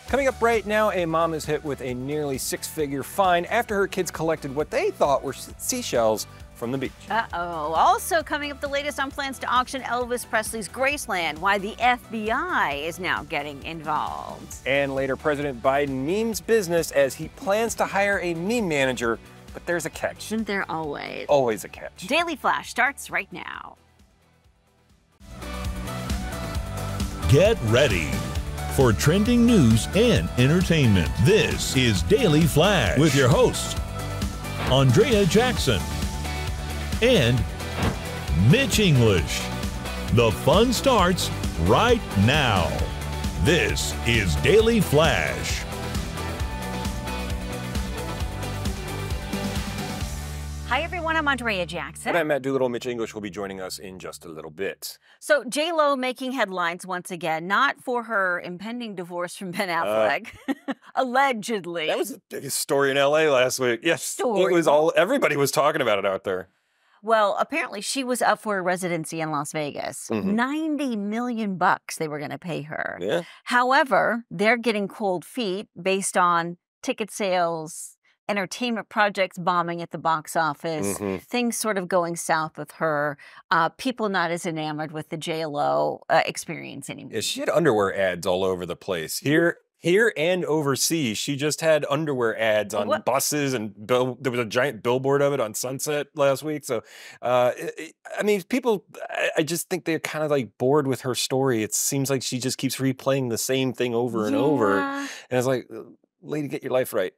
Coming up right now, a mom is hit with a nearly six-figure fine after her kids collected what they thought were seashells from the beach. Uh-oh. Also coming up, the latest on plans to auction Elvis Presley's Graceland, why the FBI is now getting involved. And later, President Biden memes business as he plans to hire a meme manager, but there's a catch. Isn't there always? Always a catch. Daily Flash starts right now. Get ready for trending news and entertainment. This is Daily Flash with your hosts, Andrea Jackson and Mitch English. The fun starts right now. This is Daily Flash. Hi everyone, I'm Andrea Jackson. And I'm Matt Doolittle. Mitch English will be joining us in just a little bit. So J-Lo making headlines once again, not for her impending divorce from Ben Affleck, allegedly. That was the biggest story in LA last week. Yes, it was everybody was talking about it out there. Well, apparently she was up for a residency in Las Vegas. $90 million they were going to pay her. Yeah. However, they're getting cold feet based on ticket sales, entertainment projects bombing at the box office, things sort of going south with her, people not as enamored with the J-Lo experience anymore. Yeah, she had underwear ads all over the place. Here and overseas, she just had underwear ads on buses, and there was a giant billboard of it on Sunset last week. So, I mean, people, I just think they're kind of like bored with her story. It seems like she just keeps replaying the same thing over and over. And it's like, lady, get your life right.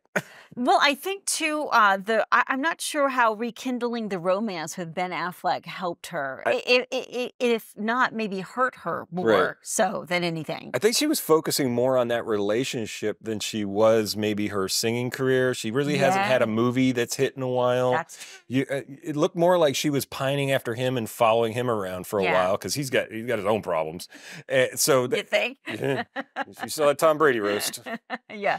Well, I think too, I'm not sure how rekindling the romance with Ben Affleck helped her. If not, maybe hurt her more so than anything. I think she was focusing more on that relationship than she was maybe her singing career. She really hasn't had a movie that's hit in a while. It looked more like she was pining after him and following him around for a while because he's got his own problems. So you think? You saw that Tom Brady roast. Yeah.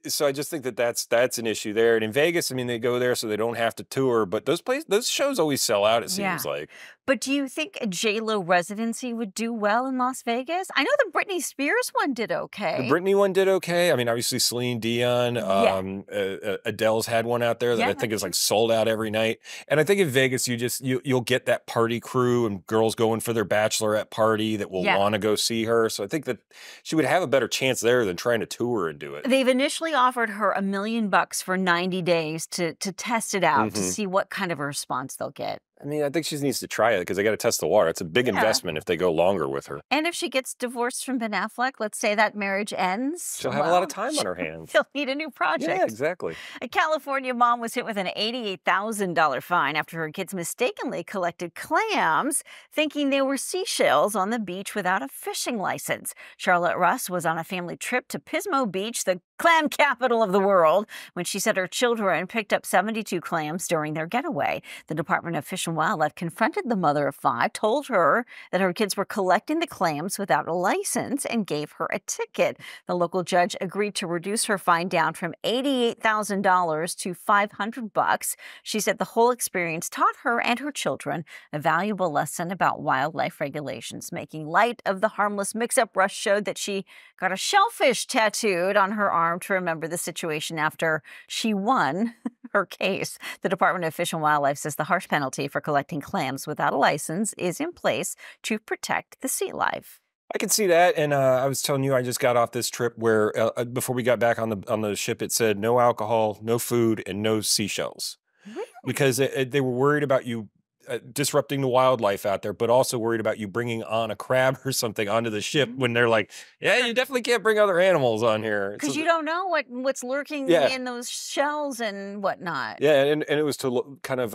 So I just think that's an issue there. And in Vegas, I mean, they go there so they don't have to tour, but those shows always sell out, it seems like. But do you think a J-Lo residency would do well in Las Vegas? I know the Britney Spears one did okay. The Britney one did okay. I mean, obviously Celine Dion, Adele's had one out there that I think is like sold out every night. And I think in Vegas, you'll get that party crew and girls going for their bachelorette party that will want to go see her. So I think that she would have a better chance there than trying to tour and do it. They've initially offered her $1 million for 90 days to test it out, to see what kind of a response they'll get. I mean, I think she needs to try it because they got to test the water. It's a big investment if they go longer with her. And if she gets divorced from Ben Affleck, let's say that marriage ends. She'll have a lot of time on her hands. She'll need a new project. Yeah, exactly. A California mom was hit with an $88,000 fine after her kids mistakenly collected clams, thinking they were seashells on the beach without a fishing license. Charlotte Russ was on a family trip to Pismo Beach, the clam capital of the world, when she said her children picked up 72 clams during their getaway. The Department of Fish and Wildlife confronted the mother of 5, told her that her kids were collecting the clams without a license, and gave her a ticket. The local judge agreed to reduce her fine down from $88,000 to $500. She said the whole experience taught her and her children a valuable lesson about wildlife regulations. Making light of the harmless mix-up, Rush showed that she got a shellfish tattooed on her arm to remember the situation after she won her case. The Department of Fish and Wildlife says the harsh penalty for collecting clams without a license is in place to protect the sea life. I can see that, and I was telling you I just got off this trip where before we got back on the ship, it said no alcohol, no food, and no seashells, because they were worried about you disrupting the wildlife out there, but also worried about you bringing on a crab or something onto the ship when they're like, yeah, you definitely can't bring other animals on here. Because you don't know what's lurking in those shells and whatnot. Yeah, and it was to kind of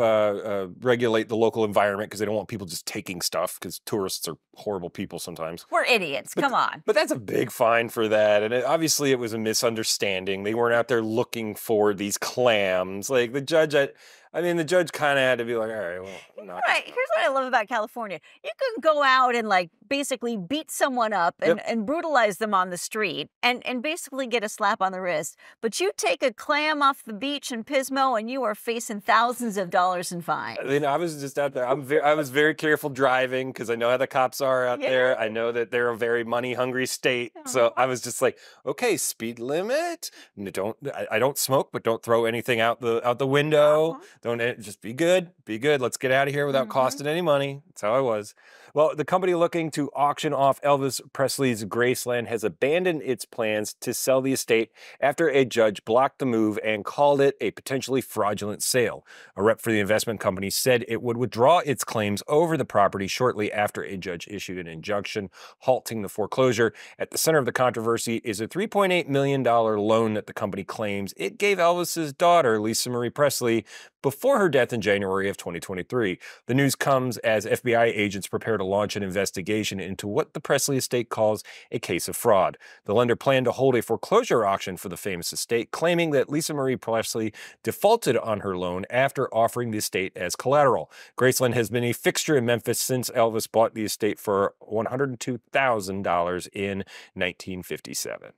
regulate the local environment because they don't want people just taking stuff because tourists are horrible people sometimes. We're idiots, come on. But that's a big fine for that. And obviously it was a misunderstanding. They weren't out there looking for these clams. Like the judge, the judge kind of had to be like, all right, well, not. Right. Here's what I love about California. You can go out and like basically beat someone up and brutalize them on the street and basically get a slap on the wrist. But you take a clam off the beach in Pismo and you are facing thousands of dollars in fines. I mean, I was just out there. I was very careful driving because I know how the cops are out there. I know that they're a very money hungry state. So I was just like, okay, speed limit. I don't smoke, but don't throw anything out the window. Don't just be good. Be good. Let's get out of here without costing any money. That's how I was. Well, the company looking to auction off Elvis Presley's Graceland has abandoned its plans to sell the estate after a judge blocked the move and called it a potentially fraudulent sale. A rep for the investment company said it would withdraw its claims over the property shortly after a judge issued an injunction halting the foreclosure. At the center of the controversy is a $3.8 million loan that the company claims it gave Elvis's daughter, Lisa Marie Presley, before her death in January of 2023. The news comes as FBI agents prepare to launch an investigation into what the Presley estate calls a case of fraud. The lender planned to hold a foreclosure auction for the famous estate, claiming that Lisa Marie Presley defaulted on her loan after offering the estate as collateral. Graceland has been a fixture in Memphis since Elvis bought the estate for $102,000 in 1957.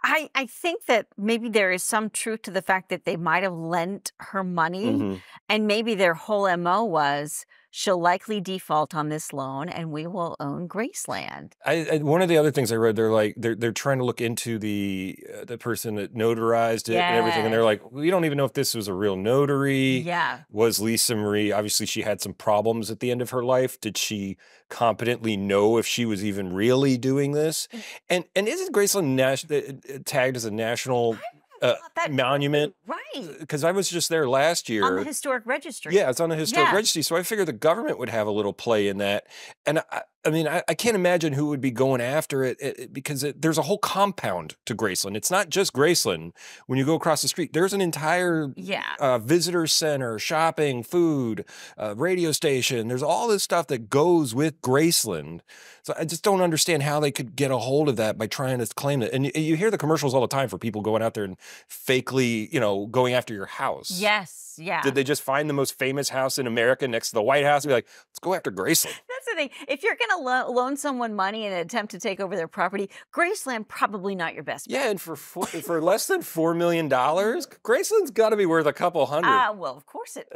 I think that maybe there is some truth to the fact that they might have lent her money, and maybe their whole MO was, she'll likely default on this loan and we will own Graceland. One of the other things I read, they're trying to look into the person that notarized it and everything, and they're like, we don't even know if this was a real notary. Yeah. Was Lisa Marie, obviously she had some problems at the end of her life. Did she competently know if she was even really doing this? And isn't Graceland tagged as a national monument? Right. Because I was just there last year. On the historic registry. Yeah, it's on the historic registry. So I figured the government would have a little play in that. And I mean, I can't imagine who would be going after it because there's a whole compound to Graceland. It's not just Graceland. When you go across the street, there's an entire visitor center, shopping, food, radio station. There's all this stuff that goes with Graceland. So I just don't understand how they could get a hold of that by trying to claim it. And you hear the commercials all the time for people going out there and fakely, going after your house. Yes, yeah. Did they just find the most famous house in America next to the White House and be like, let's go after Graceland? That's the thing. If you're going to loan someone money in an attempt to take over their property, Graceland probably not your best bet. Yeah, and for less than $4 million, Graceland's got to be worth a couple hundred. Well, of course it.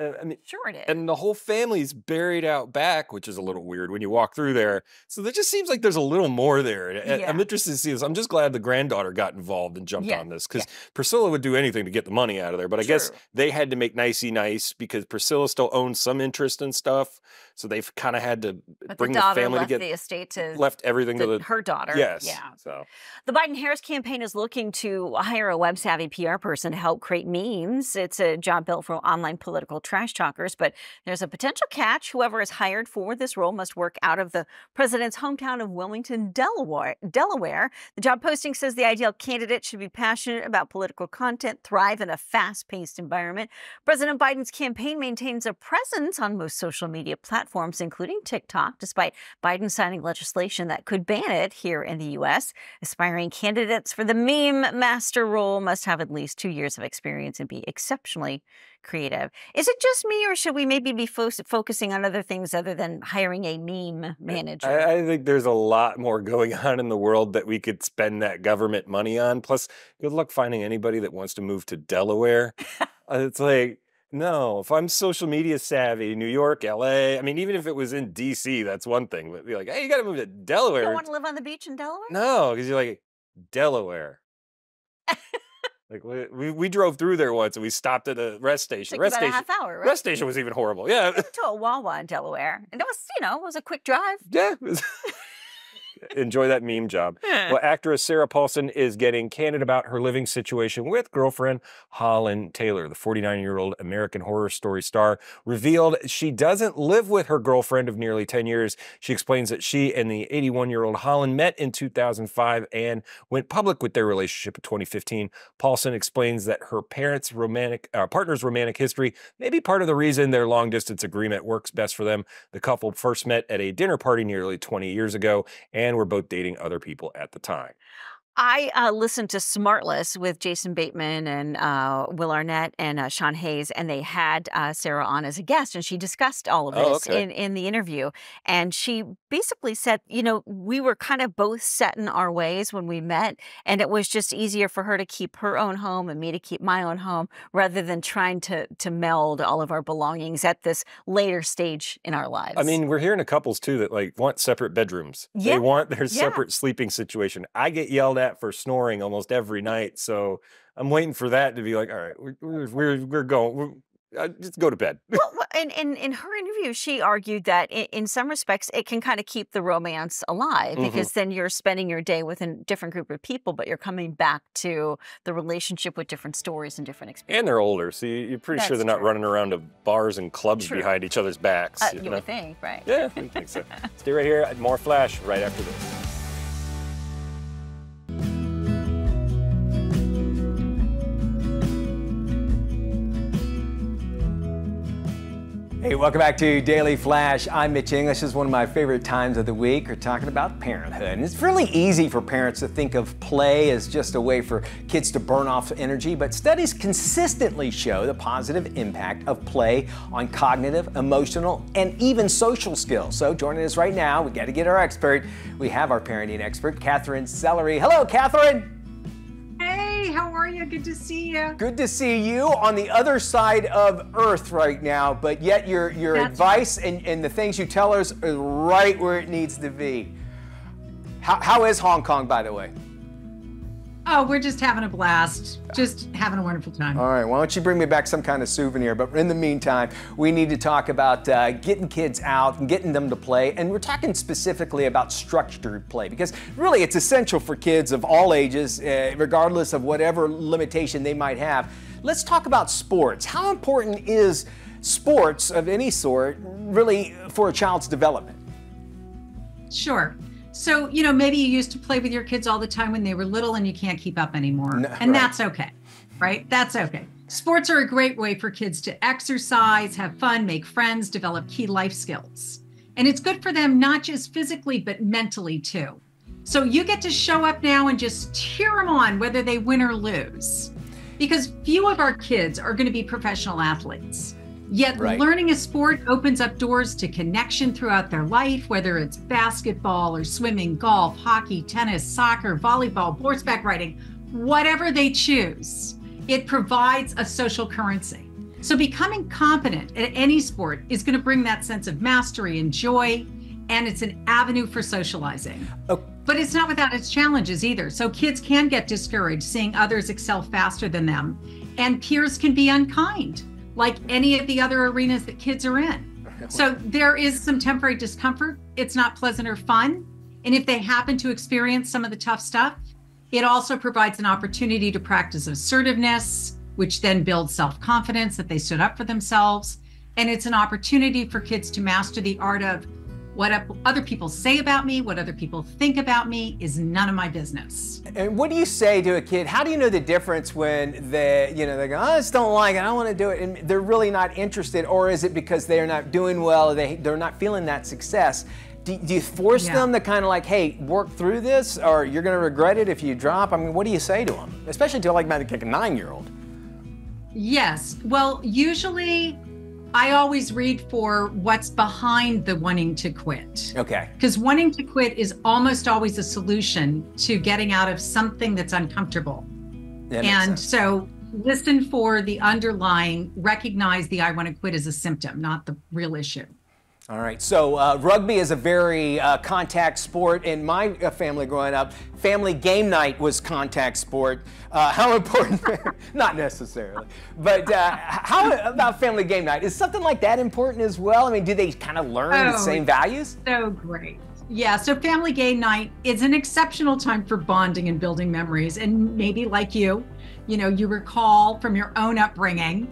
Sure it is. And the whole family's buried out back, which is a little weird when you walk through there. So there just seems like there's a little more there. I'm interested to see this. I'm just glad the granddaughter got involved and jumped on this because Priscilla would do anything to get the money out of there. But I guess they had to make nicey nice because Priscilla still owns some interest in stuff. So they've kind of had to bring the family to get the estate to left everything to her daughter. Yes. Yeah. So the Biden-Harris campaign is looking to hire a web-savvy PR person to help create memes. It's a job built for online political trash talkers, but there's a potential catch. Whoever is hired for this role must work out of the president's hometown of Wilmington, Delaware. The job posting says the ideal candidate should be passionate about political content, thrive in a fast-paced environment. President Biden's campaign maintains a presence on most social media platforms, including TikTok, despite Biden signing legislation that could ban it here in the U.S. Aspiring candidates for the meme master role must have at least 2 years of experience and be exceptionally creative. Is it just me, or should we maybe be focusing on other things other than hiring a meme manager? I think there's a lot more going on in the world that we could spend that government money on. Plus, good luck finding anybody that wants to move to Delaware. It's like, no, if I'm social media savvy, New York, LA, I mean, even if it was in DC, that's one thing. But be like, hey, you got to move to Delaware. You don't want to live on the beach in Delaware? No, because you're like, Delaware. Like we drove through there once and we stopped at a rest station. Took about a half hour, right? Rest station was even horrible. Yeah. We went to a Wawa in Delaware, and it was, it was a quick drive. Yeah. Enjoy that meme job. Well, actress Sarah Paulson is getting candid about her living situation with girlfriend Holland Taylor. The 49-year-old American Horror Story star revealed she doesn't live with her girlfriend of nearly 10 years. She explains that she and the 81-year-old Holland met in 2005 and went public with their relationship in 2015. Paulson explains that her parents' partner's romantic history may be part of the reason their long-distance agreement works best for them. The couple first met at a dinner party nearly 20 years ago and were both dating other people at the time. I listened to Smartless with Jason Bateman and Will Arnett and Sean Hayes, and they had Sarah on as a guest, and she discussed all of Oh, this okay. in the interview. And she basically said, we were kind of both set in our ways when we met, and it was just easier for her to keep her own home and me to keep my own home, rather than trying to meld all of our belongings at this later stage in our lives. I mean, we're hearing of couples too that like want separate bedrooms. Yeah. They want their Yeah. separate sleeping situation. I get yelled at for snoring almost every night, so I'm waiting for that to be like, all right, we're going. Just go to bed. Well, in her interview, she argued that in some respects, it can kind of keep the romance alive, because then you're spending your day with a different group of people, but you're coming back to the relationship with different stories and different experiences. And they're older, so you're pretty sure That's they're not true. running around to bars and clubs True. behind each other's backs. You know? would think, right? Yeah, I think so. Stay right here. More Flash right after this. Hey, welcome back to Daily Flash. I'm Mitch English. This is one of my favorite times of the week. We're talking about parenthood. And it's really easy for parents to think of play as just a way for kids to burn off energy, but studies consistently show the positive impact of play on cognitive, emotional, and even social skills. So joining us right now, we got to get our expert. We have our parenting expert, Catherine Sellery. Hello, Catherine. Hey, how are you? Good to see you. Good to see you on the other side of Earth right now, but yet your advice and the things you tell us are right where it needs to be. How is Hong Kong, by the way? Oh, we're just having a blast. Just having a wonderful time. All right, why don't you bring me back some kind of souvenir? But in the meantime, we need to talk about getting kids out and getting them to play. And we're talking specifically about structured play, because really it's essential for kids of all ages, regardless of whatever limitation they might have. Let's talk about sports. How important is sports of any sort really for a child's development? Sure. So, maybe you used to play with your kids all the time when they were little and you can't keep up anymore. And right. That's okay, right? That's okay. Sports are a great way for kids to exercise, have fun, make friends, develop key life skills. And it's good for them, not just physically, but mentally too. So you get to show up now and just cheer them on, whether they win or lose. Because few of our kids are going to be professional athletes. Yet Right. Learning a sport opens up doors to connection throughout their life, whether it's basketball or swimming, golf, hockey, tennis, soccer, volleyball, horseback riding, whatever they choose. It provides a social currency. So becoming competent at any sport is going to bring that sense of mastery and joy, and it's an avenue for socializing. Oh. But it's not without its challenges either. So kids can get discouraged seeing others excel faster than them, and peers can be unkind, like any of the other arenas that kids are in. So there is some temporary discomfort. It's not pleasant or fun. And if they happen to experience some of the tough stuff, it also provides an opportunity to practice assertiveness, which then builds self-confidence that they stood up for themselves. And it's an opportunity for kids to master the art of what other people say about me, what other people think about me is none of my business. And what do you say to a kid? How do you know the difference when they go, I just don't like it, I don't want to do it, and they're really not interested? Or is it because they're not doing well, they're not feeling that success? Do you force them to kind of like, hey, work through this, or you're going to regret it if you drop? I mean, what do you say to them? Especially to like a 9-year-old. Yes, well, usually I always read for what's behind the wanting to quit. Okay. Because wanting to quit is almost always a solution to getting out of something that's uncomfortable. That makes sense. So listen for the underlying, recognize the I want to quit as a symptom, not the real issue. All right, so rugby is a very contact sport. In my family growing up, family game night was contact sport. How important? Not necessarily, but how about family game night? Is something like that important as well? I mean, do they kind of learn the same values? So great. Yeah, so family game night is an exceptional time for bonding and building memories. And maybe like you recall from your own upbringing.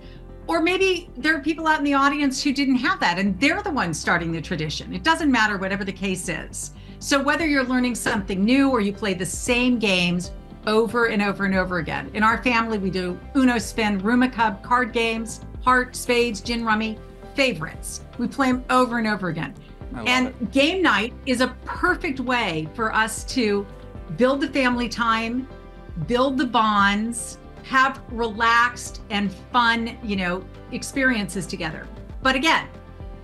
Or maybe there are people out in the audience who didn't have that, and they're the ones starting the tradition. It doesn't matter, whatever the case is. So whether you're learning something new or you play the same games over and over and over again. In our family, we do Uno Spin, Rumacub, card games, heart, spades, gin rummy, favorites. We play them over and over again. And game night is a perfect way for us to build the family time, build the bonds, have relaxed and fun, experiences together. But again,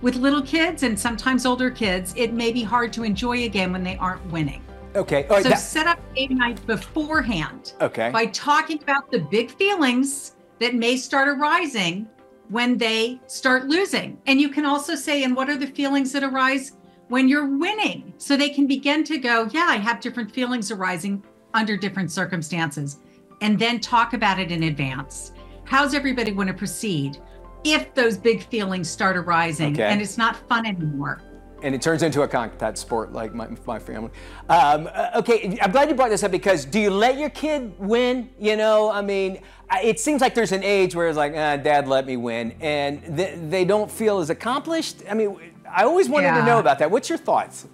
with little kids and sometimes older kids, it may be hard to enjoy a game when they aren't winning. Okay. So set up game night beforehand. Okay. By talking about the big feelings that may start arising when they start losing. And you can also say, and what are the feelings that arise when you're winning? So they can begin to go, yeah, I have different feelings arising under different circumstances. And then talk about it in advance. How's everybody want to proceed if those big feelings start arising and it's not fun anymore? And it turns into a contact sport like my family. Okay, I'm glad you brought this up, because do you let your kid win? It seems like there's an age where it's like, Dad let me win, and they don't feel as accomplished. I always wanted to know about that. What's your thoughts?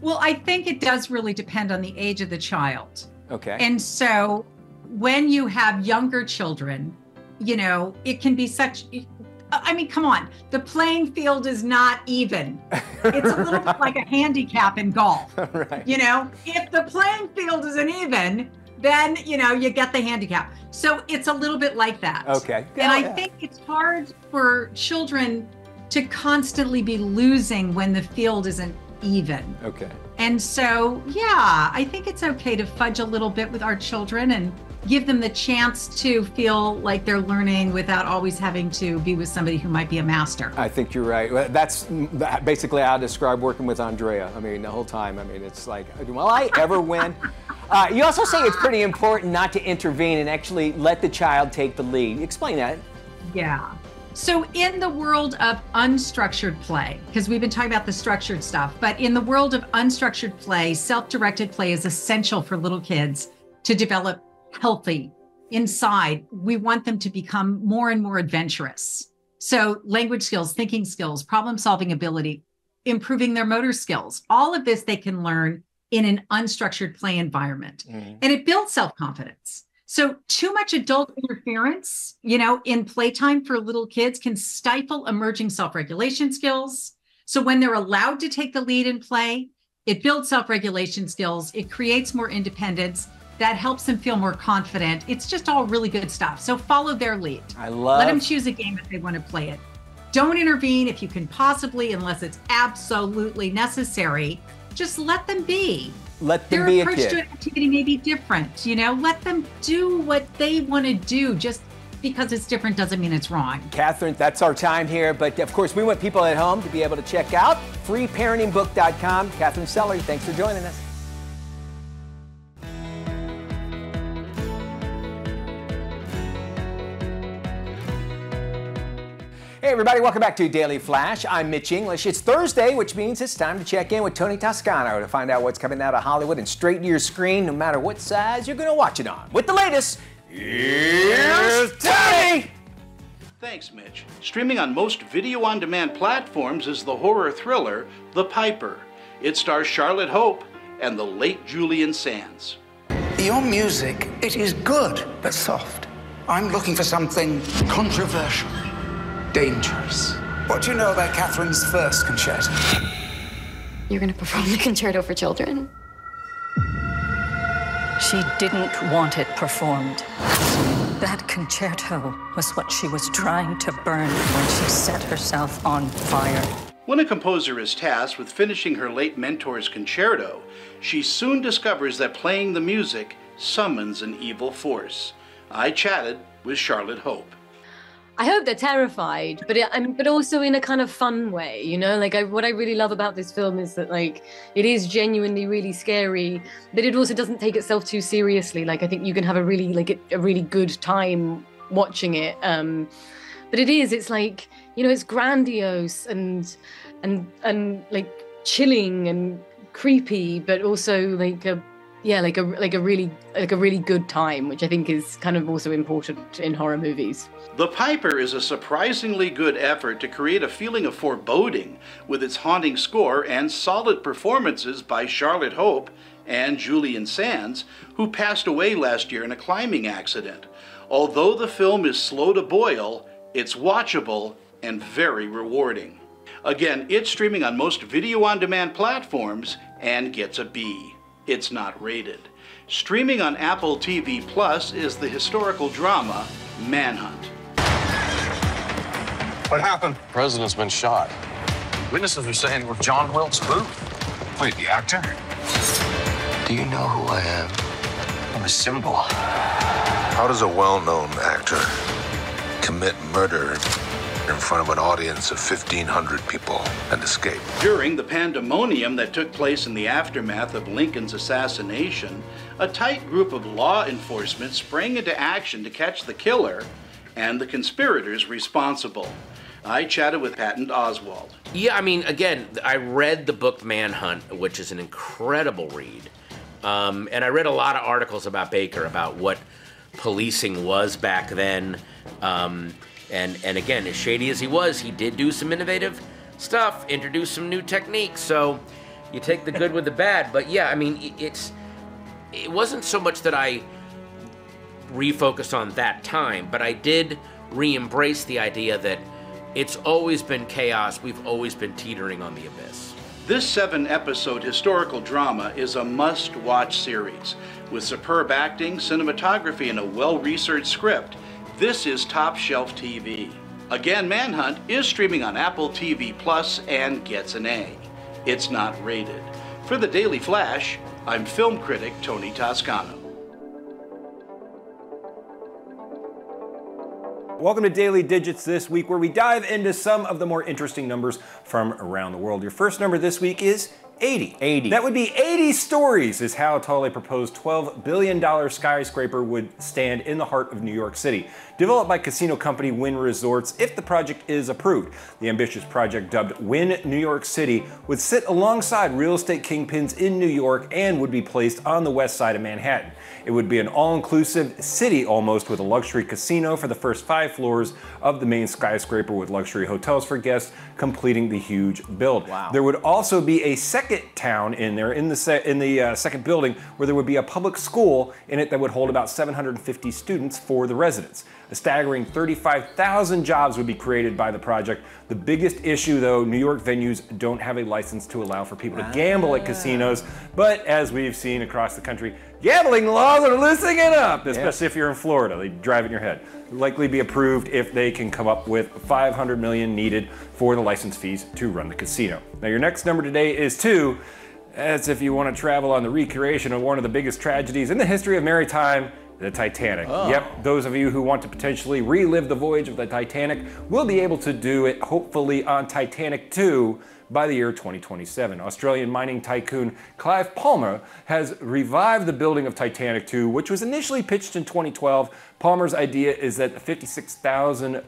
Well, I think it does really depend on the age of the child. Okay. And so when you have younger children, it can be come on, the playing field is not even. It's a little bit like a handicap in golf. Right. If the playing field isn't even, then, you get the handicap. So it's a little bit like that. Okay. And I think it's hard for children to constantly be losing when the field isn't even. Okay. And so, I think it's okay to fudge a little bit with our children and give them the chance to feel like they're learning without always having to be with somebody who might be a master. I think you're right. That's basically how I describe working with Andrea. The whole time. It's like, will I ever win? You also say it's pretty important not to intervene and actually let the child take the lead. Explain that. Yeah. So in the world of unstructured play, because we've been talking about the structured stuff, but in the world of unstructured play, self-directed play is essential for little kids to develop healthy inside. We want them to become more and more adventurous. So language skills, thinking skills, problem-solving ability, improving their motor skills, all of this they can learn in an unstructured play environment. And it builds self-confidence. So too much adult interference, in playtime for little kids can stifle emerging self-regulation skills. So when they're allowed to take the lead in play, it builds self-regulation skills. It creates more independence. That helps them feel more confident. It's just all really good stuff. So follow their lead. Let them choose a game if they want to play it. Don't intervene if you can possibly, unless it's absolutely necessary. Just let them be. Let them be a kid. Their approach to an activity may be different. Let them do what they want to do. Just because it's different doesn't mean it's wrong. Catherine, that's our time here. But of course, we want people at home to be able to check out freeparentingbook.com. Catherine Sellery, thanks for joining us. Hey everybody, welcome back to Daily Flash. I'm Mitch English. It's Thursday, which means it's time to check in with Tony Toscano to find out what's coming out of Hollywood and straight to your screen, no matter what size you're going to watch it on. With the latest, here's Tony! Thanks, Mitch. Streaming on most video-on-demand platforms is the horror thriller, The Piper. It stars Charlotte Hope and the late Julian Sands. Your music, it is good, but soft. I'm looking for something controversial. Dangerous. What do you know about Catherine's first concerto? You're going to perform the concerto for children? She didn't want it performed. That concerto was what she was trying to burn when she set herself on fire. When a composer is tasked with finishing her late mentor's concerto, she soon discovers that playing the music summons an evil force. I chatted with Charlotte Hope. I hope they're terrified, but also in a kind of fun way, what I really love about this film is that it is genuinely really scary, but it also doesn't take itself too seriously. I think you can have a really good time watching it. But it's it's grandiose and chilling and creepy, but also a really good time, which I think is kind of also important in horror movies. The Piper is a surprisingly good effort to create a feeling of foreboding with its haunting score and solid performances by Charlotte Hope and Julian Sands, who passed away last year in a climbing accident. Although the film is slow to boil, it's watchable and very rewarding. Again, it's streaming on most video-on-demand platforms and gets a B. It's not rated. Streaming on Apple TV Plus is the historical drama Manhunt. What happened? The president's been shot. Witnesses are saying it was John Wilkes Booth. Wait, the actor? Do you know who I am? I'm a symbol. How does a well-known actor commit murder in front of an audience of 1,500 people and escape? During the pandemonium that took place in the aftermath of Lincoln's assassination, a tight group of law enforcement sprang into action to catch the killer and the conspirators responsible. I chatted with Patton Oswalt. Yeah, I mean, again, I read the book Manhunt, which is an incredible read. And I read a lot of articles about Baker, about what policing was back then. And again, as shady as he was, he did do some innovative stuff, introduce some new techniques. So you take the good with the bad. But yeah, I mean, it wasn't so much that I refocused on that time, but I did re-embrace the idea that it's always been chaos. We've always been teetering on the abyss. This 7-episode historical drama is a must-watch series. With superb acting, cinematography, and a well-researched script, this is top-shelf TV. Again, Manhunt is streaming on Apple TV Plus and gets an A. It's not rated. For the Daily Flash, I'm film critic Tony Toscano. Welcome to Daily Digits this week, where we dive into some of the more interesting numbers from around the world. Your first number this week is 80. 80. That would be 80 stories, is how tall a proposed $12 billion skyscraper would stand in the heart of New York City. Developed by casino company Wynn Resorts, if the project is approved. The ambitious project, dubbed Wynn New York City, would sit alongside real estate kingpins in New York and would be placed on the west side of Manhattan. It would be an all-inclusive city almost, with a luxury casino for the first 5 floors of the main skyscraper, with luxury hotels for guests completing the huge build. Wow. There would also be a second town in there, in the second building, where there would be a public school in it that would hold about 750 students for the residents. A staggering 35,000 jobs would be created by the project. The biggest issue, though, New York venues don't have a license to allow for people to gamble at casinos. But as we've seen across the country, gambling laws are loosening it up, especially if you're in Florida. They drive in your head. Likely be approved if they can come up with $500 million needed for the license fees to run the casino. Now, your next number today is 2. That's if you want to travel on the recreation of one of the biggest tragedies in the history of maritime, the Titanic. Oh. Yep, those of you who want to potentially relive the voyage of the Titanic will be able to do it, hopefully, on Titanic 2 by the year 2027. Australian mining tycoon Clive Palmer has revived the building of Titanic 2, which was initially pitched in 2012. Palmer's idea is that the 56,000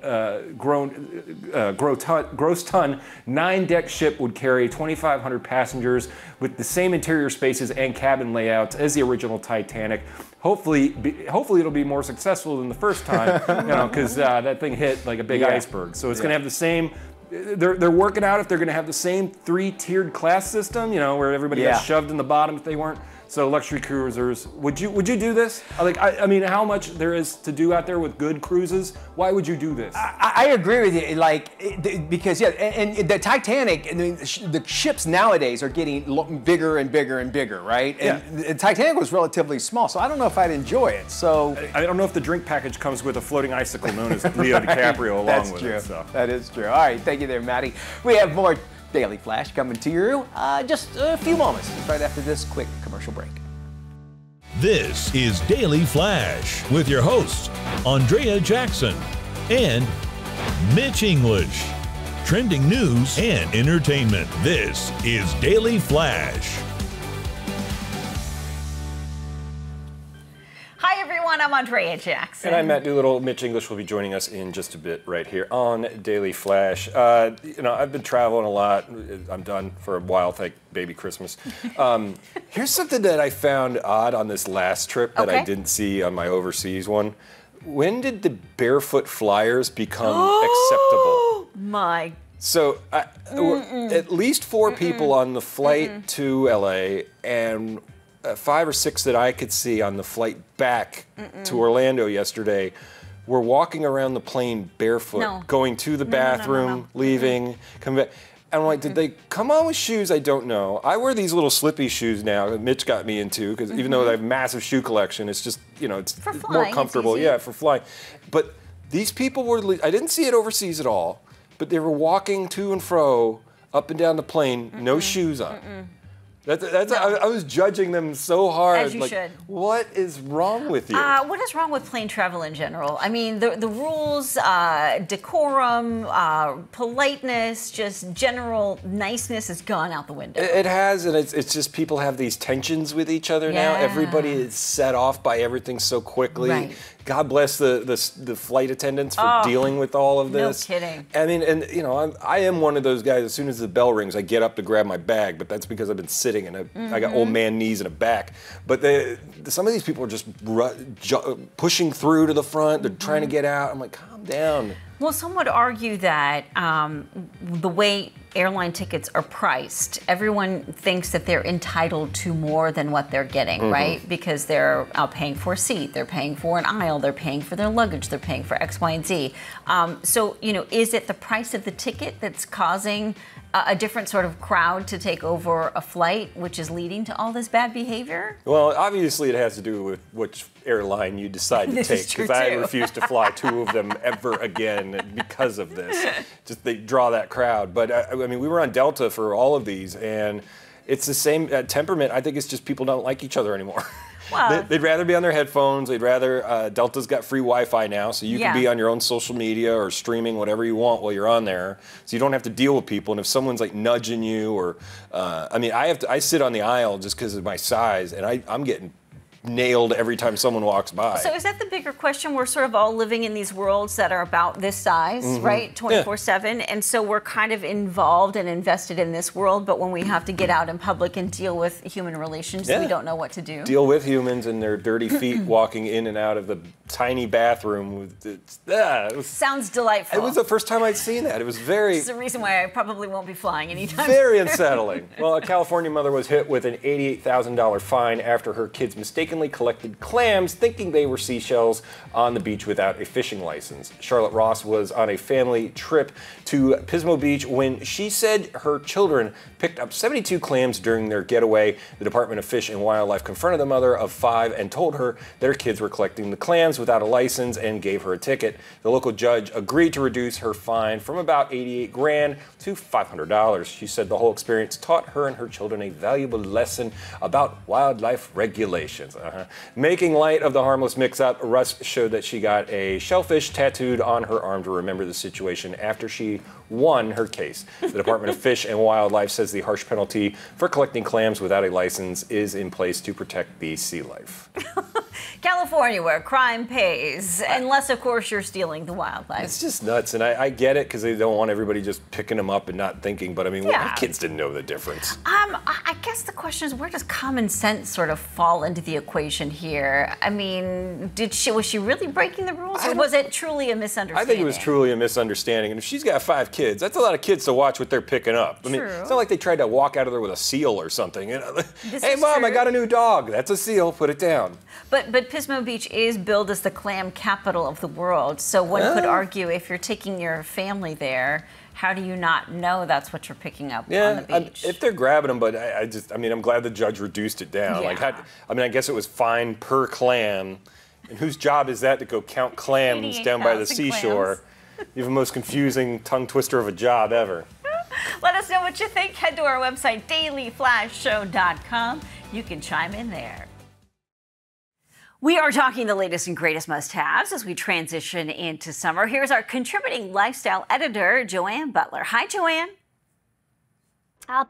gross ton 9-deck ship would carry 2,500 passengers with the same interior spaces and cabin layouts as the original Titanic. Hopefully it'll be more successful than the first time, because that thing hit like a big iceberg. So it's going to have the same. They're working out if they're going to have the same 3-tiered class system, where everybody got shoved in the bottom if they weren't. So luxury cruisers, would you do this? I mean, how much there is to do out there with good cruises? Why would you do this? I agree with you, because and the Titanic, and the ships nowadays are getting bigger and bigger and bigger, right? And the Titanic was relatively small, so I don't know if I'd enjoy it. So I don't know if the drink package comes with a floating icicle known as Leo DiCaprio along with it. So. That is true. All right, thank you there, Maddie. We have more Daily Flash coming to you just a few moments, right after this quick commercial break. This is Daily Flash with your hosts, Andrea Jackson and Mitch English. Trending news and entertainment. This is Daily Flash. Hi, everyone. I'm Andrea Jackson. And I'm Matt Doolittle. Mitch English will be joining us in just a bit right here on Daily Flash. I've been traveling a lot. I'm done for a while, thank baby Christmas. Here's something that I found odd on this last trip that I didn't see on my overseas one. When did the barefoot flyers become acceptable? My. So at least 4 people on the flight to LA, and 5 or 6 that I could see on the flight back to Orlando yesterday were walking around the plane barefoot, going to the bathroom, leaving, coming back. And I'm like, did they come on with shoes? I don't know. I wear these little slippy shoes now that Mitch got me into, because even though I have a massive shoe collection, it's just, you know, it's more comfortable. Yeah, for flying. But these people were, I didn't see it overseas at all, but they were walking to and fro, up and down the plane, no shoes on. I was judging them so hard. As you should. What is wrong with you? What is wrong with plane travel in general? I mean, the rules, decorum, politeness, just general niceness has gone out the window. It has, and it's just people have these tensions with each other now. Everybody is set off by everything so quickly. Right. God bless the flight attendants for dealing with all of this. No kidding. I mean, and you know, I am one of those guys. As soon as the bell rings, I get up to grab my bag, but that's because I've been sitting and I got old man knees and a back. But some of these people are just pushing through to the front. They're trying to get out. I'm like, calm down. Well, some would argue that the way airline tickets are priced, everyone thinks that they're entitled to more than what they're getting, right? Because they're paying for a seat, they're paying for an aisle, they're paying for their luggage, they're paying for X, Y, and Z. So, you know, is it the price of the ticket that's causing a different sort of crowd to take over a flight, which is leading to all this bad behavior? Well, obviously it has to do with which airline you decide to take, because I refuse to fly 2 of them ever again because of this. Just they draw that crowd. But I mean, we were on Delta for all of these, and it's the same temperament. I think it's just people don't like each other anymore. Wow. They'd rather be on their headphones. They'd rather, Delta's got free Wi-Fi now, so you can be on your own social media or streaming whatever you want while you're on there. So you don't have to deal with people. And if someone's like nudging you or, I mean, I sit on the aisle just because of my size, and I'm getting nailed every time someone walks by. So is that the bigger question? We're sort of all living in these worlds that are about this size, right? 24/7. And so we're kind of involved and invested in this world, but when we have to get out in public and deal with human relations, we don't know what to do. Deal with humans and their dirty feet walking in and out of the tiny bathroom. Sounds delightful. It was the first time I'd seen that. It was very... It's the reason why I probably won't be flying anytime soon. Very unsettling. Well, a California mother was hit with an $88,000 fine after her kids mistakenly collected clams thinking they were seashells on the beach without a fishing license. Charlotte Ross was on a family trip to Pismo Beach when she said her children picked up 72 clams during their getaway. The Department of Fish and Wildlife confronted the mother of 5 and told her that her kids were collecting the clams without a license and gave her a ticket. The local judge agreed to reduce her fine from about $88 grand to $500. She said the whole experience taught her and her children a valuable lesson about wildlife regulations. Making light of the harmless mix-up, Russ showed that she got a shellfish tattooed on her arm to remember the situation after she won her case. The Department of Fish and Wildlife says the harsh penalty for collecting clams without a license is in place to protect the sea life. California, where crime pays, unless, of course, you're stealing the wildlife. It's just nuts, and I get it because they don't want everybody just picking them up and not thinking, but I mean, my kids didn't know the difference. I guess the question is, where does common sense sort of fall into the equation here? I mean, was she really breaking the rules, or was it truly a misunderstanding? I think it was truly a misunderstanding, and if she's got 5 kids, that's a lot of kids to watch what they're picking up. I mean, it's not like they tried to walk out of there with a seal or something. You know? Hey, Mom, I got a new dog. That's a seal. Put it down. But Pismo Beach is billed as the clam capital of the world, so one could argue if you're taking your family there, how do you not know that's what you're picking up on the beach? If they're grabbing them, but I mean, I'm glad the judge reduced it down. Like, I mean, I guess it was fine per clam. And whose job is that to go count clams down by the seashore? You have the most confusing tongue twister of a job ever. Let us know what you think. Head to our website, dailyflashshow.com. You can chime in there. We are talking the latest and greatest must-haves as we transition into summer. Here's our contributing lifestyle editor, Joanne Butler. Hi, Joanne.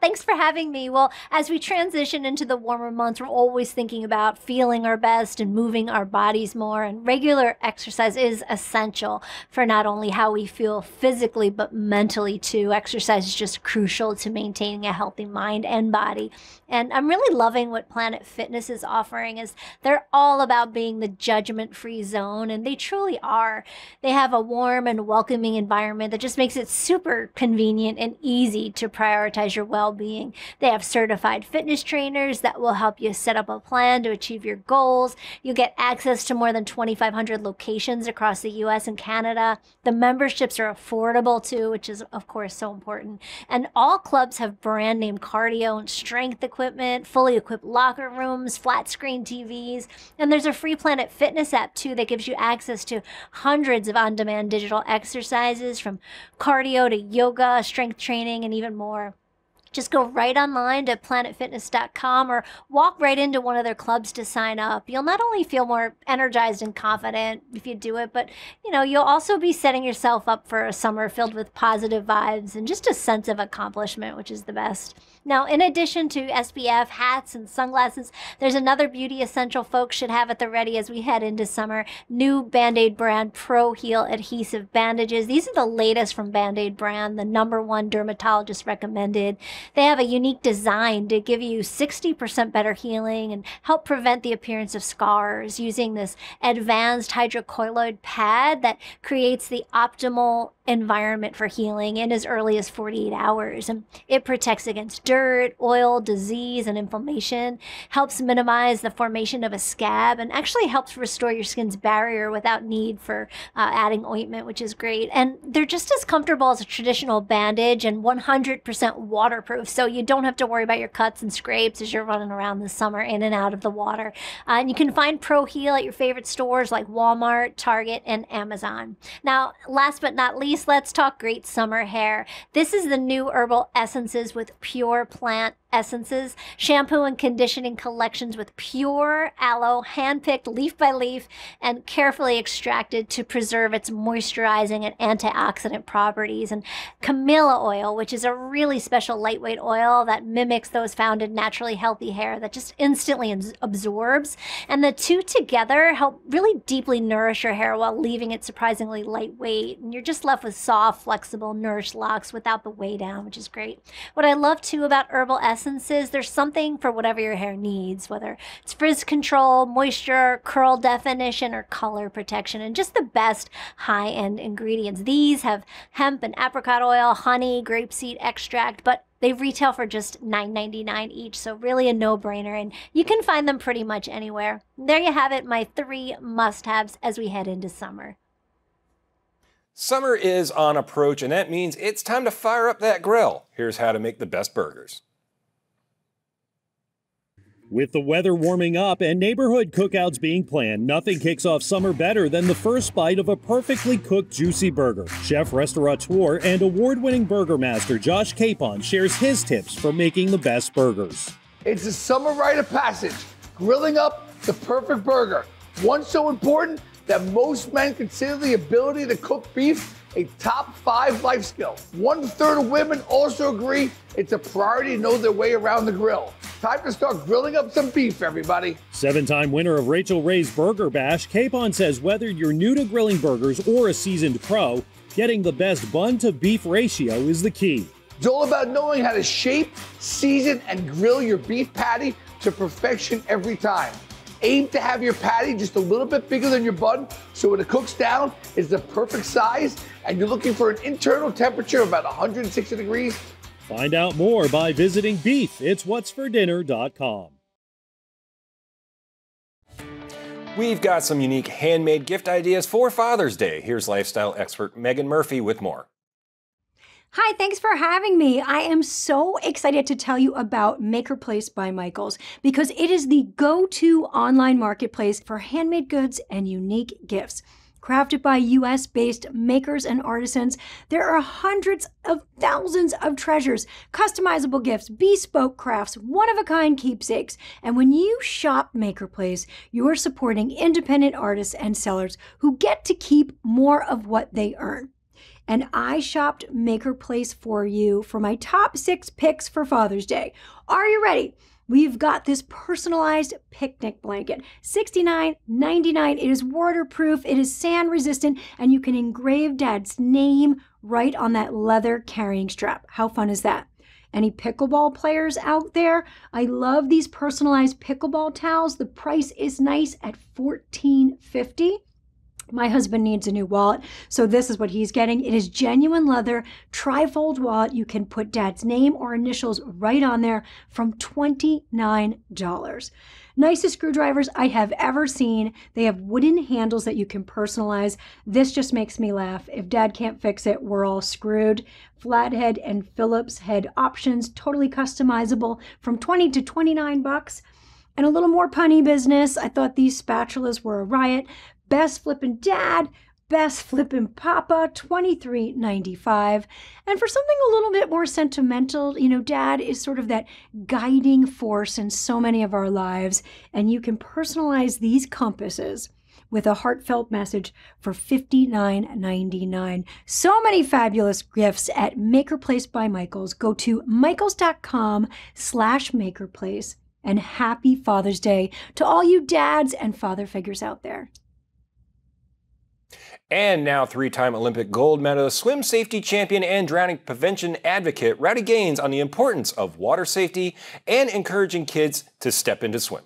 Thanks for having me. Well, as we transition into the warmer months, we're always thinking about feeling our best and moving our bodies more. And regular exercise is essential for not only how we feel physically, but mentally too. Exercise is just crucial to maintaining a healthy mind and body. And I'm really loving what Planet Fitness is offering, is they're all about being the judgment-free zone, and they truly are. They have a warm and welcoming environment that just makes it super convenient and easy to prioritize your well-being. They have certified fitness trainers that will help you set up a plan to achieve your goals. You get access to more than 2,500 locations across the US and Canada. The memberships are affordable too, which is of course so important. And all clubs have brand name cardio and strength equipment, fully equipped locker rooms, flat screen TVs, and there's a free Planet Fitness app too that gives you access to hundreds of on-demand digital exercises from cardio to yoga, strength training, and even more. Just go right online to planetfitness.com or walk right into one of their clubs to sign up. You'll not only feel more energized and confident if you do it, but you'll also be setting yourself up for a summer filled with positive vibes and just a sense of accomplishment, which is the best. Now, in addition to SPF, hats, and sunglasses, there's another beauty essential folks should have at the ready as we head into summer. New Band-Aid brand Pro Heal adhesive bandages. These are the latest from Band-Aid brand, the #1 dermatologist recommended. They have a unique design to give you 60% better healing and help prevent the appearance of scars using this advanced hydrocolloid pad that creates the optimal environment for healing in as early as 48 hours. And it protects against dirt, oil, disease, and inflammation, helps minimize the formation of a scab, and actually helps restore your skin's barrier without need for adding ointment, which is great. And they're just as comfortable as a traditional bandage and 100% waterproof, so you don't have to worry about your cuts and scrapes as you're running around this summer in and out of the water. And you can find Pro Heal at your favorite stores like Walmart, Target, and Amazon. Now, last but not least, let's talk great summer hair. This is the new herbal essences with pure plant essences, shampoo and conditioning collections with pure aloe, handpicked leaf by leaf and carefully extracted to preserve its moisturizing and antioxidant properties, and camellia oil, which is a really special lightweight oil that mimics those found in naturally healthy hair that just instantly absorbs, and the two together help really deeply nourish your hair while leaving it surprisingly lightweight, and you're just left with soft, flexible, nourished locks without the weigh down, which is great. What I love too about herbal essences, there's something for whatever your hair needs, whether it's frizz control, moisture, curl definition, or color protection, and just the best high-end ingredients. These have hemp and apricot oil, honey, grapeseed extract, but they retail for just $9.99 each, so really a no-brainer, and you can find them pretty much anywhere. There you have it, my 3 must-haves as we head into summer. Summer is on approach, and that means it's time to fire up that grill. Here's how to make the best burgers. With the weather warming up and neighborhood cookouts being planned, nothing kicks off summer better than the first bite of a perfectly cooked, juicy burger. Chef, restaurateur, and award-winning burger master Josh Capon shares his tips for making the best burgers. It's a summer rite of passage, grilling up the perfect burger. One so important that most men consider the ability to cook beef a top 5 life skill. 1/3 of women also agree it's a priority to know their way around the grill. Time to start grilling up some beef, everybody. 7-time winner of Rachel Ray's Burger Bash, Capon says whether you're new to grilling burgers or a seasoned pro, getting the best bun-to-beef ratio is the key. It's all about knowing how to shape, season, and grill your beef patty to perfection every time. Aim to have your patty just a little bit bigger than your bun, so when it cooks down, it's the perfect size, and you're looking for an internal temperature of about 160 degrees. Find out more by visiting beefitswhatsfordinner.com. We've got some unique handmade gift ideas for Father's Day. Here's lifestyle expert Megan Murphy with more. Hi, thanks for having me. I am so excited to tell you about Maker Place by Michaels because it is the go-to online marketplace for handmade goods and unique gifts. Crafted by US-based makers and artisans, there are hundreds of thousands of treasures, customizable gifts, bespoke crafts, one-of-a-kind keepsakes. And when you shop Maker Place, you're supporting independent artists and sellers who get to keep more of what they earn. And I shopped Maker Place for you for my top 6 picks for Father's Day. Are you ready? We've got this personalized picnic blanket, $69.99. It is waterproof, it is sand resistant, and you can engrave Dad's name right on that leather carrying strap. How fun is that? Any pickleball players out there? I love these personalized pickleball towels. The price is nice at $14.50. My husband needs a new wallet, so this is what he's getting. It is genuine leather, tri-fold wallet. You can put Dad's name or initials right on there from $29. Nicest screwdrivers I have ever seen. They have wooden handles that you can personalize. This just makes me laugh. If Dad can't fix it, we're all screwed. Flathead and Phillips head options, totally customizable from $20 to $29. And a little more punny business. I thought these spatulas were a riot. Best flippin' Dad, best flippin' Papa, $23.95. And for something a little bit more sentimental, you know, Dad is sort of that guiding force in so many of our lives. And you can personalize these compasses with a heartfelt message for $59.99. So many fabulous gifts at Maker Place by Michaels. Go to michaels.com/makerplace. And happy Father's Day to all you dads and father figures out there. And now three-time Olympic gold medalist, swim safety champion, and drowning prevention advocate, Rowdy Gaines, on the importance of water safety and encouraging kids to step into swim.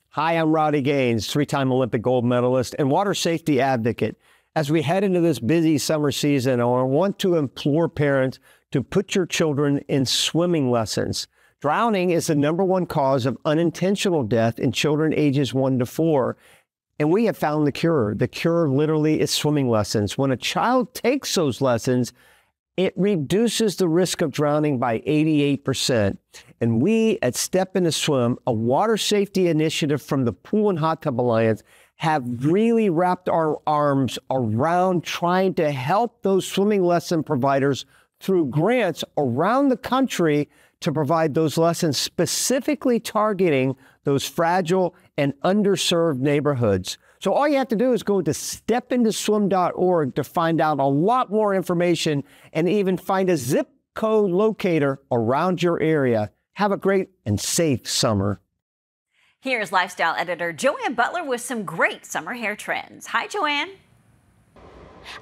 Hi, I'm Rowdy Gaines, three-time Olympic gold medalist and water safety advocate. As we head into this busy summer season, I want to implore parents to put your children in swimming lessons. Drowning is the #1 cause of unintentional death in children ages 1 to 4. And we have found the cure. The cure literally is swimming lessons. When a child takes those lessons, it reduces the risk of drowning by 88%. And we at Step Into Swim, a water safety initiative from the Pool and Hot Tub Alliance, have really wrapped our arms around trying to help those swimming lesson providers through grants around the country to provide those lessons, specifically targeting those fragile and underserved neighborhoods. So all you have to do is go to stepintoswim.org to find out a lot more information and even find a zip code locator around your area. Have a great and safe summer. Here's lifestyle editor Joanne Butler with some great summer hair trends. Hi, Joanne.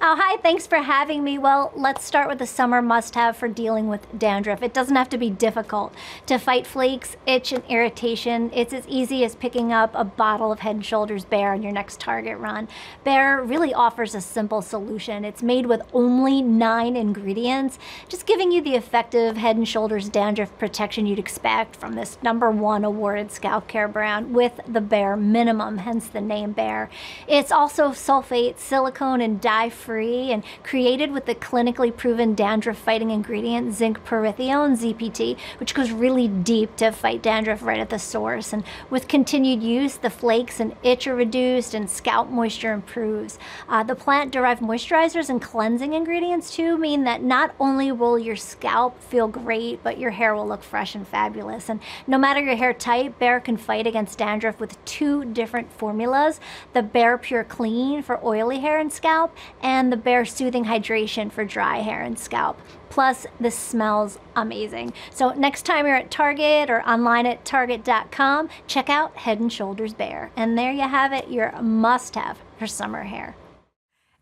Oh, hi, thanks for having me. Well, let's start with the summer must-have for dealing with dandruff. It doesn't have to be difficult. To fight flakes, itch, and irritation, it's as easy as picking up a bottle of Head & Shoulders Bare on your next Target run. Bare really offers a simple solution. It's made with only 9 ingredients, just giving you the effective Head & Shoulders dandruff protection you'd expect from this #1 awarded scalp care brand with the Bare minimum, hence the name Bare. It's also sulfate, silicone, and dye-free and created with the clinically proven dandruff-fighting ingredient zinc pyrithione, ZPT, which goes really deep to fight dandruff right at the source. And with continued use, the flakes and itch are reduced and scalp moisture improves. The plant-derived moisturizers and cleansing ingredients, too, mean that not only will your scalp feel great, but your hair will look fresh and fabulous. And no matter your hair type, Bare can fight against dandruff with 2 different formulas, the Bare Pure Clean for oily hair and scalp, and the Bare Soothing Hydration for dry hair and scalp. Plus, this smells amazing. So next time you're at Target or online at target.com, check out Head & Shoulders Bare. And there you have it, your must-have for summer hair.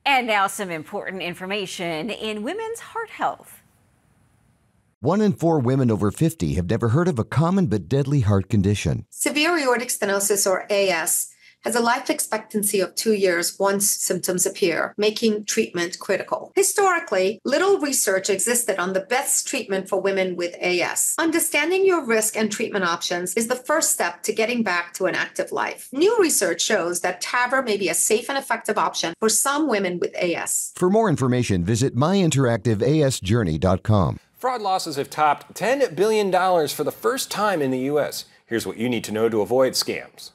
And now some important information in women's heart health. 1 in 4 women over 50 have never heard of a common but deadly heart condition. Severe aortic stenosis, or AS, has a life expectancy of 2 years once symptoms appear, making treatment critical. Historically, little research existed on the best treatment for women with AS. Understanding your risk and treatment options is the first step to getting back to an active life. New research shows that TAVR may be a safe and effective option for some women with AS. For more information, visit myinteractiveasjourney.com. Fraud losses have topped $10 billion for the first time in the U.S. Here's what you need to know to avoid scams.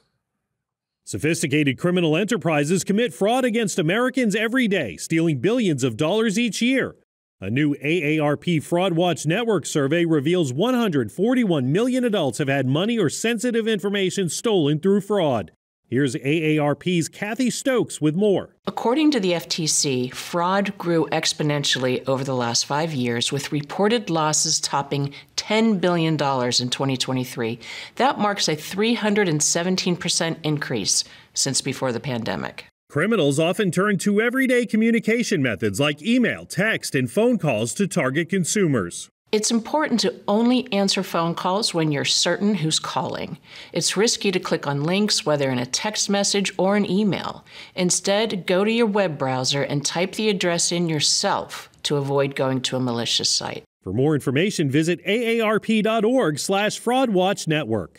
Sophisticated criminal enterprises commit fraud against Americans every day, stealing billions of dollars each year. A new AARP Fraud Watch Network survey reveals 141 million adults have had money or sensitive information stolen through fraud. Here's AARP's Kathy Stokes with more. According to the FTC, fraud grew exponentially over the last 5 years, with reported losses topping $10 billion in 2023. That marks a 317% increase since before the pandemic. Criminals often turn to everyday communication methods like email, text, and phone calls to target consumers. It's important to only answer phone calls when you're certain who's calling. It's risky to click on links, whether in a text message or an email. Instead, go to your web browser and type the address in yourself to avoid going to a malicious site. For more information, visit aarp.org/fraudwatchnetwork.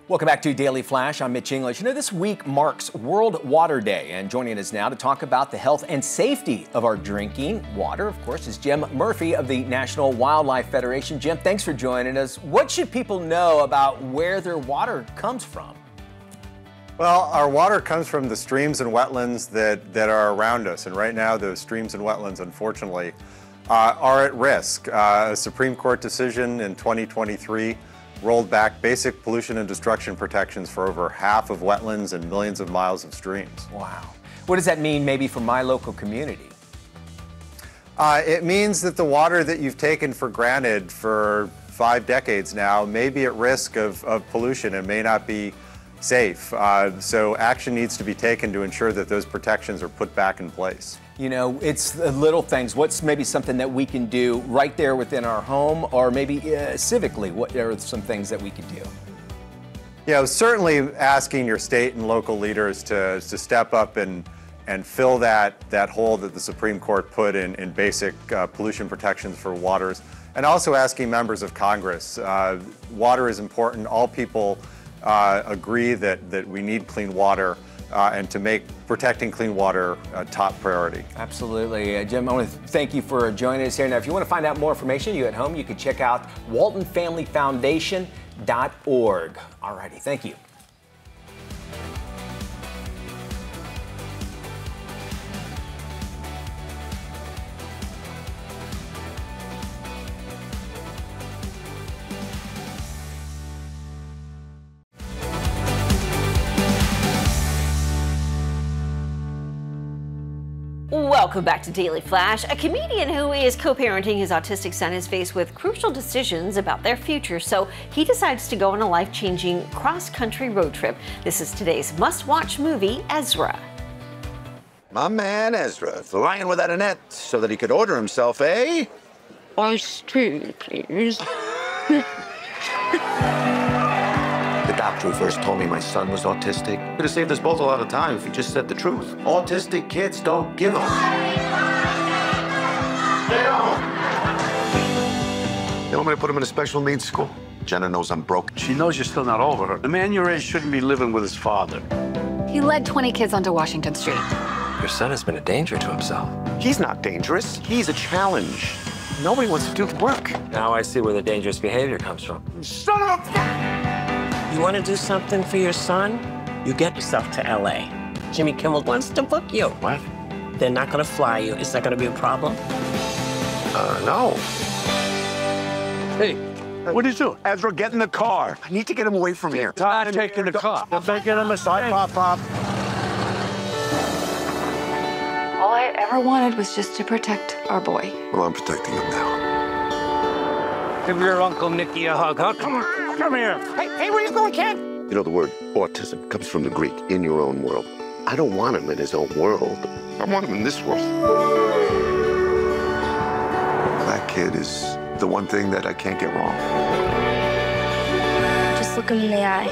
Welcome back to Daily Flash. I'm Mitch English. You know, this week marks World Water Day, and joining us now to talk about the health and safety of our drinking water, of course, is Jim Murphy of the National Wildlife Federation. Jim, thanks for joining us. What should people know about where their water comes from? Well, our water comes from the streams and wetlands that are around us, and right now those streams and wetlands, unfortunately, are at risk. A Supreme Court decision in 2023 rolled back basic pollution and destruction protections for over half of wetlands and millions of miles of streams. Wow. What does that mean maybe for my local community? It means that the water that you've taken for granted for 5 decades now may be at risk of pollution and may not be safe. So action needs to be taken to ensure that those protections are put back in place. You know, it's the little things. What's maybe something that we can do right there within our home, or maybe civically? What are some things that we can do? Yeah, certainly asking your state and local leaders to step up and fill that hole that the Supreme Court put in basic pollution protections for waters, and also asking members of Congress. Water is important. All people agree that we need clean water. And to make protecting clean water a top priority. Absolutely. Jim, I want to thank you for joining us here. Now, if you want to find out more information, you at home, you can check out waltonfamilyfoundation.org. All righty, thank you. Welcome back to Daily Flash. A comedian who is co-parenting his autistic son is faced with crucial decisions about their future, so he decides to go on a life-changing cross-country road trip. This is today's must-watch movie, Ezra. My man Ezra, flying without a net so that he could order himself a... iced tea, please. The doctor who first told me my son was autistic could have saved us both a lot of time if he just said the truth. Autistic kids don't give up. Stay home. You want me to put him in a special needs school? Jenna knows I'm broke. She knows you're still not over her. A man your age shouldn't be living with his father. He led 20 kids onto Washington Street. Your son has been a danger to himself. He's not dangerous. He's a challenge. Nobody wants to do the work. Now I see where the dangerous behavior comes from. Son of a... You want to do something for your son? You get yourself to LA. Jimmy Kimmel wants to book you. What? They're not going to fly you. Is that going to be a problem? No. Hey, what are you doing? Ezra, get in the car. I need to get him away from here. I'm taking the car. I'm making him a side. Pop. All I ever wanted was just to protect our boy. Well, I'm protecting him now. Give your Uncle Nicky a hug, huh? Come on, come here. Hey, where you going, kid? You know, the word autism comes from the Greek, in your own world. I don't want him in his own world. I want him in this world. That kid is the one thing that I can't get wrong. Just look him in the eye.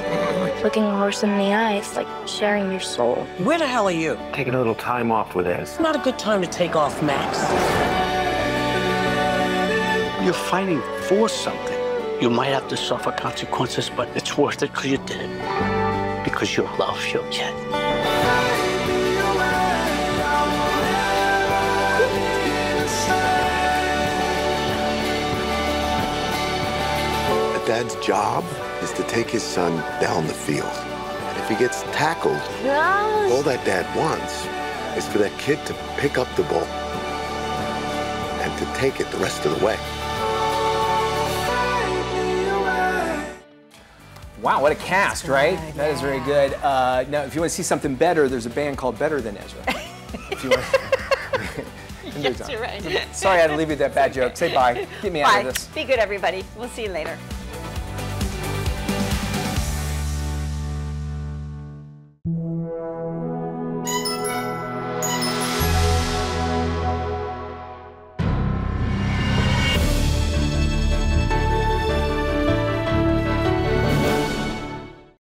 Looking a horse in the eye, it's like sharing your soul. Where the hell are you? Taking a little time off with Ez. It's not a good time to take off, Max. You're fighting for something. You might have to suffer consequences, but it's worth it because you did it. Because you love your kid. A dad's job is to take his son down the field. And if he gets tackled, all that dad wants is for that kid to pick up the ball and to take it the rest of the way. Wow, what a cast, right? That is very good. Now, if you want to see something better, there's a band called Better Than Ezra. If you want. Yes, you're right. Sorry I had to leave you with that bad joke. Say bye. Get me out of this. Be good, everybody. We'll see you later.